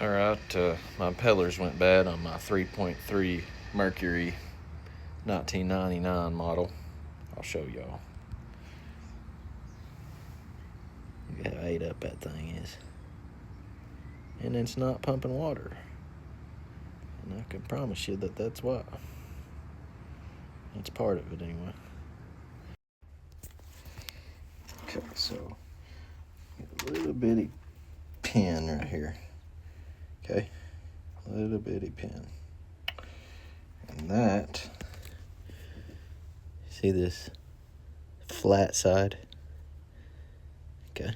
Alright, my impellers went bad on my 3.3 Mercury 1999 model. I'll show y'all. Look how ate up that thing is. And it's not pumping water. And I can promise you that that's why. That's part of it anyway. Okay, so a little bitty pin right here. Okay, little bitty pin. And that, see this flat side? Okay,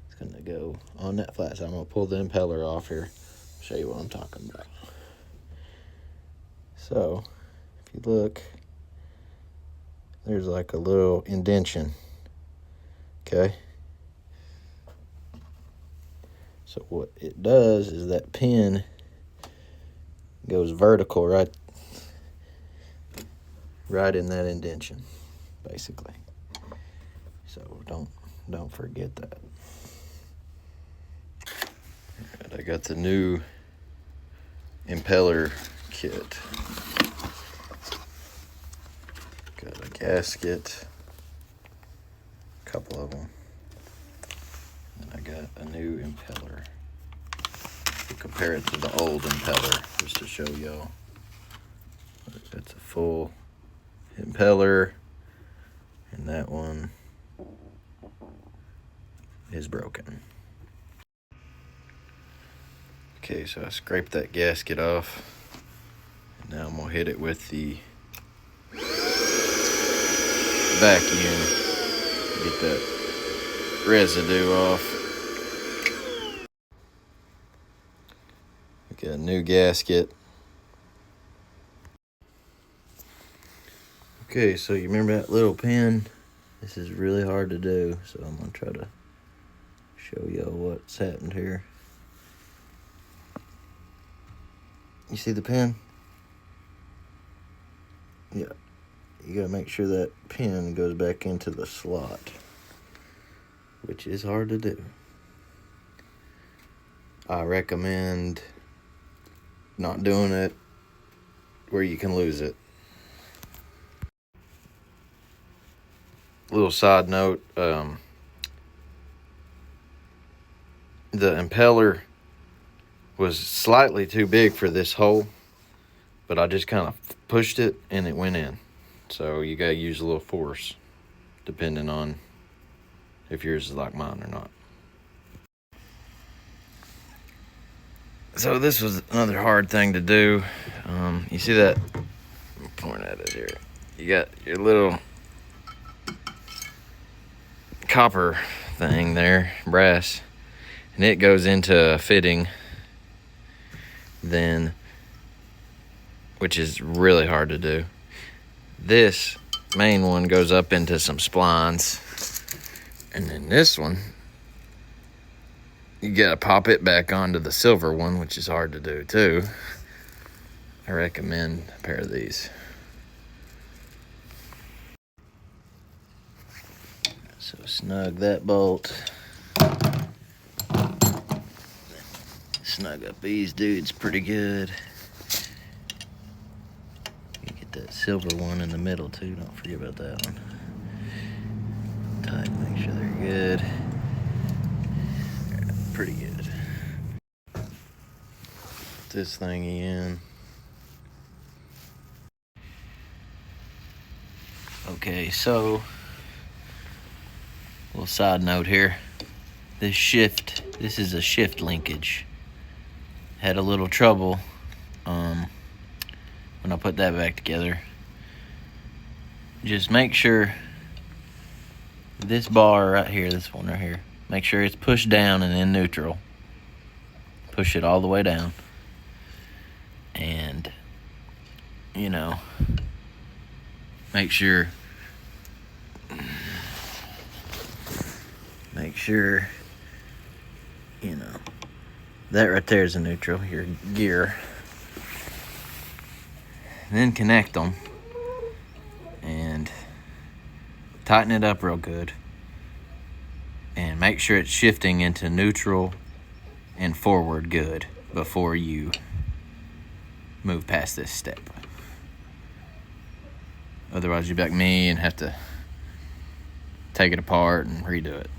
it's gonna go on that flat side. I'm gonna pull the impeller off here, show you what I'm talking about. So, if you look, there's like a little indentation, okay? So what it does is that pin goes vertical right in that indentation, basically. So don't forget that. All right, I got the new impeller kit. Got a gasket, a couple of them, and I got a new impeller. We'll compare it to the old impeller just to show y'all. That's a full impeller, and that one is broken. Okay, so I scraped that gasket off, and now I'm gonna hit it with the vacuum to get that residue off. We got a new gasket. Okay, so you remember that little pin? This is really hard to do, so I'm gonna try to show y'all what's happened here. You see the pin? Yeah. You gotta make sure that pin goes back into the slot, which is hard to do. I recommend not doing it where you can lose it. Little side note, the impeller was slightly too big for this hole, but I just kind of pushed it and it went in. So you gotta use a little force, depending on if yours is like mine or not. So this was another hard thing to do. You see that? I'm pointing at it here. You got your little copper thing there, brass, and it goes into a fitting then, which is really hard to do. This main one goes up into some splines, and then this one, you gotta pop it back onto the silver one, which is hard to do too. I recommend a pair of these. So snug that bolt. Snug up these dudes pretty good. You get that silver one in the middle too, don't forget about that one. Tight, make sure they're good. Pretty good. Put this thingy in. Okay, so little side note here. This is a shift linkage. Had a little trouble when I put that back together. Just make sure this bar right here, this one right here, make sure it's pushed down and in neutral. Push it all the way down. And, you know, make sure, you know, that right there is a neutral, your gear. And then connect them and tighten it up real good. And make sure it's shifting into neutral and forward good before you move past this step. Otherwise, you'd be like me and have to take it apart and redo it.